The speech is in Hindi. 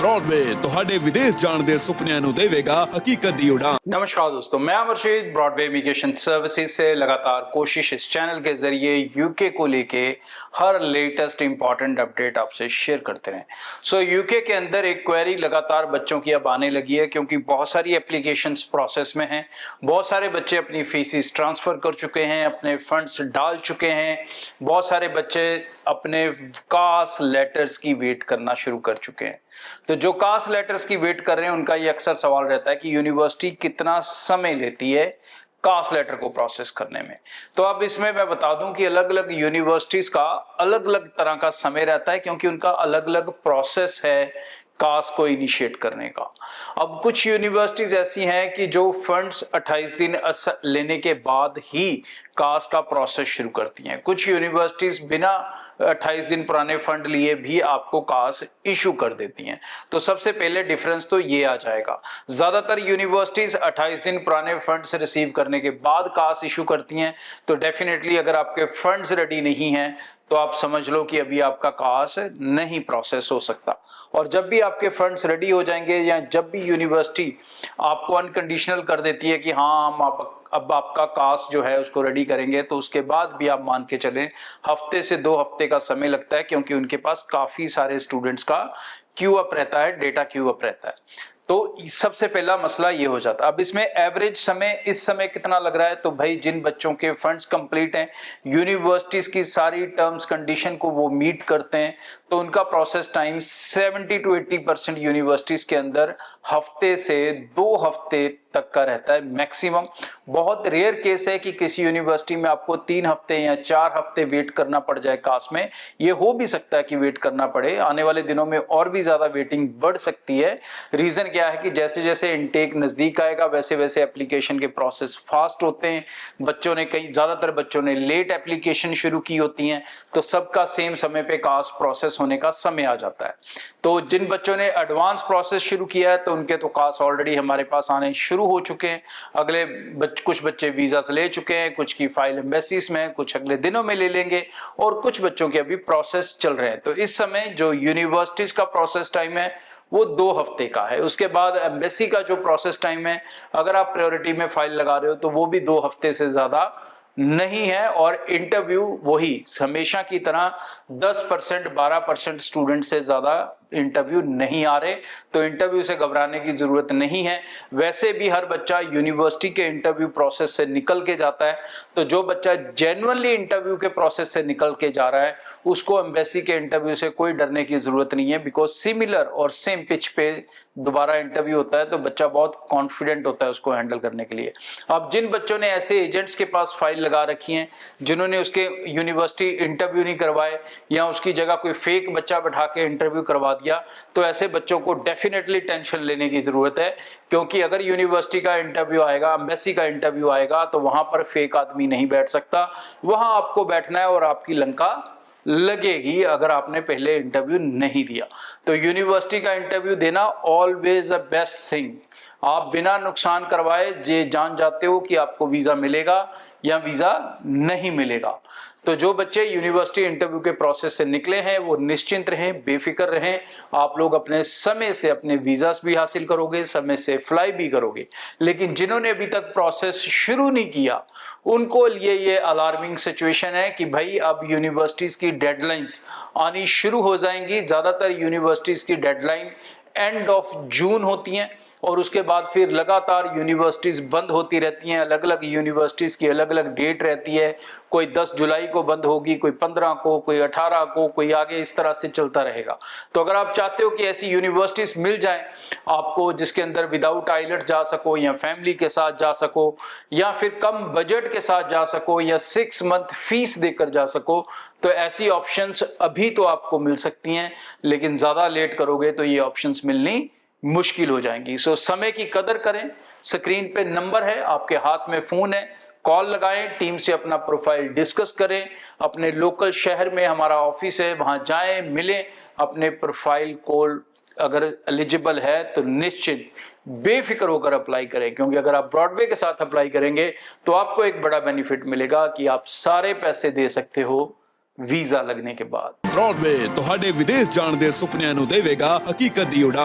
ब्रॉडवे ਤੁਹਾਡੇ ਵਿਦੇਸ਼ ਜਾਣ ਦੇ ਸੁਪਨਿਆਂ ਨੂੰ ਦੇਵੇਗਾ ਹਕੀਕਤ ਦੀ ਉਡਾਨ। नमस्कार दोस्तों, मैं अमरशीद ब्रॉडवे इमिग्रेशन सर्विसेज से लगातार कोशिश इस चैनल के जरिए यूके को लेके हर लेटेस्ट इंपॉर्टेंट अपडेट आपसे शेयर करते रहें। यूके के अंदर एक क्वेरी लगातार बच्चों की अब आने लगी है क्योंकि बहुत सारी एप्लीकेशंस प्रोसेस में हैं। बहुत सारे बच्चे अपनी फीसिस ट्रांसफर कर चुके हैं, अपने फंड्स डाल चुके हैं। बहुत सारे बच्चे अपने कास्ट लेटर्स की वेट करना शुरू कर चुके हैं। तो जो कास्ट लेटर्स की वेट कर रहे हैं उनका ये अक्सर सवाल रहता है कि यूनिवर्सिटी कितना समय लेती है कास्ट लेटर को प्रोसेस करने में। तो अब इसमें मैं बता दूं कि अलग अलग यूनिवर्सिटीज का अलग अलग तरह का समय रहता है क्योंकि उनका अलग अलग प्रोसेस है कास्ट को इनिशिएट करने का। अब कुछ यूनिवर्सिटीज ऐसी हैं कि जो फंड्स 28 दिन लेने के बाद ही कास्ट का प्रोसेस शुरू करती हैं। कुछ यूनिवर्सिटीज बिना 28 दिन पुराने फंड लिए भी आपको कास्ट इशू कर देती हैं। तो सबसे पहले डिफरेंस तो ये आ जाएगा। ज्यादातर यूनिवर्सिटीज 28 दिन पुराने फंड्स रिसीव करने के बाद कास्ट इशू करती हैं। तो डेफिनेटली अगर आपके फंड्स रेडी नहीं हैं तो आप समझ लो कि अभी आपका कास्ट नहीं प्रोसेस हो सकता। और जब भी आपके फंड्स रेडी हो जाएंगे या जब भी यूनिवर्सिटी आपको अनकंडीशनल कर देती है कि हाँ हम अब आपका कास्ट जो है उसको रेडी करेंगे, तो उसके बाद भी आप मान के चलें हफ्ते से 2 हफ्ते का समय लगता है क्योंकि उनके पास काफी सारे स्टूडेंट्स का क्यू अप रहता है, डेटा क्यू अप रहता है। तो सबसे पहला मसला ये हो जाता है। अब इसमें एवरेज समय इस समय कितना लग रहा है, तो भाई जिन बच्चों के फंड्स कंप्लीट हैं, यूनिवर्सिटीज की सारी टर्म्स कंडीशन को वो मीट करते हैं, तो उनका प्रोसेस टाइम 70 to 80% यूनिवर्सिटीज के अंदर हफ्ते से 2 हफ्ते तक का रहता है मैक्सिमम। बहुत रेयर केस है कि किसी यूनिवर्सिटी में आपको 3 हफ्ते या 4 हफ्ते वेट करना पड़ जाए कास्ट में। ये हो भी सकता है कि वेट करना पड़े, आने वाले दिनों में और भी ज्यादा वेटिंग बढ़ सकती है। रीजन क्या है कि जैसे जैसे इनटेक नजदीक आएगा वैसे वैसे एप्लीकेशन के प्रोसेस फास्ट होते हैं। बच्चों ने ज्यादातर बच्चों ने लेट एप्लीकेशन शुरू की होती हैं, तो सबका सेम समय पे कास्ट प्रोसेस होने का समय आ जाता है। तो जिन बच्चों ने एडवांस प्रोसेस शुरू किया है तो उनके तो कास्ट ऑलरेडी हमारे पास आने शुरू हो चुके हैं। अगले कुछ बच्चे वीजा से ले चुके हैं, कुछ की फाइल एम्बेसीज में, कुछ अगले दिनों में ले लेंगे और कुछ बच्चों के अभी प्रोसेस चल रहे हैं। तो इस समय जो यूनिवर्सिटीज का प्रोसेस टाइम है वो 2 हफ्ते का है। उसके बाद एम्बेसी का जो प्रोसेस टाइम है, अगर आप प्रायोरिटी में फाइल लगा रहे हो तो वो भी 2 हफ्ते से ज्यादा नहीं है। और इंटरव्यू वही हमेशा की तरह 10% 12% स्टूडेंट से ज्यादा इंटरव्यू नहीं आ रहे, तो इंटरव्यू से घबराने की जरूरत नहीं है। वैसे भी हर बच्चा यूनिवर्सिटी के इंटरव्यू प्रोसेस से निकल के जाता है, तो जो बच्चा जेन्युइनली इंटरव्यू के प्रोसेस से निकल के जा रहा है उसको एम्बेसी के इंटरव्यू से कोई डरने की जरूरत नहीं है, बिकॉज सिमिलर और सेम पिच पे दोबारा इंटरव्यू होता है तो बच्चा बहुत कॉन्फिडेंट होता है उसको हैंडल करने के लिए। अब जिन बच्चों ने ऐसे एजेंट्स के पास फाइल लगा रखी है जिन्होंने उसके यूनिवर्सिटी इंटरव्यू नहीं करवाए या उसकी जगह कोई फेक बच्चा बैठा के इंटरव्यू करवा दिया, तो ऐसे बच्चों को डेफिनेटली टेंशन लेने की जरूरत है। क्योंकि अगर यूनिवर्सिटी का इंटरव्यू आएगा, एम्बेसी का इंटरव्यू आएगा, तो वहां पर फेक आदमी नहीं बैठ सकता, वहां आपको बैठना है और आपकी लंका लगेगी अगर आपने पहले इंटरव्यू नहीं दिया। तो यूनिवर्सिटी का इंटरव्यू देना ऑलवेज अ बेस्ट थिंग। आप बिना नुकसान करवाए जे जान जाते हो कि आपको वीजा मिलेगा या वीजा नहीं मिलेगा। तो जो बच्चे यूनिवर्सिटी इंटरव्यू के प्रोसेस से निकले हैं वो निश्चिंत रहें, बेफिक्र रहें। आप लोग अपने समय से अपने वीजास भी हासिल करोगे, समय से फ्लाई भी करोगे। लेकिन जिन्होंने अभी तक प्रोसेस शुरू नहीं किया उनको लिए ये अलार्मिंग सिचुएशन है कि भाई अब यूनिवर्सिटीज की डेडलाइंस आनी शुरू हो जाएंगी। ज्यादातर यूनिवर्सिटीज की डेडलाइन एंड ऑफ जून होती हैं और उसके बाद फिर लगातार यूनिवर्सिटीज बंद होती रहती हैं। अलग अलग यूनिवर्सिटीज की अलग अलग डेट रहती है, कोई 10 जुलाई को बंद होगी, कोई 15 को, कोई 18 को, कोई आगे, इस तरह से चलता रहेगा। तो अगर आप चाहते हो कि ऐसी यूनिवर्सिटीज मिल जाए आपको जिसके अंदर विदाउट आइलेट्स जा सको या फैमिली के साथ जा सको या फिर कम बजट के साथ जा सको या 6 मंथ फीस देकर जा सको, तो ऐसी ऑप्शंस अभी तो आपको मिल सकती हैं, लेकिन ज्यादा लेट करोगे तो ये ऑप्शंस मिलनी मुश्किल हो जाएंगी। सो समय की कदर करें। स्क्रीन पे नंबर है, आपके हाथ में फोन है, कॉल लगाएं, टीम से अपना प्रोफाइल डिस्कस करें। अपने लोकल शहर में हमारा ऑफिस है, वहां जाएं, मिलें, अपने प्रोफाइल को अगर एलिजिबल है तो निश्चित बेफिक्र होकर अप्लाई करें। क्योंकि अगर आप ब्रॉडवे के साथ अप्लाई करेंगे तो आपको एक बड़ा बेनिफिट मिलेगा कि आप सारे पैसे दे सकते हो वीजा लगने के बाद। ब्रॉडवे ਤੁਹਾਡੇ ਵਿਦੇਸ਼ ਜਾਣ ਦੇ ਸੁਪਨਿਆਂ ਨੂੰ ਦੇਵੇਗਾ ਹਕੀਕਤ ਦੀ ਉਡਾਨ।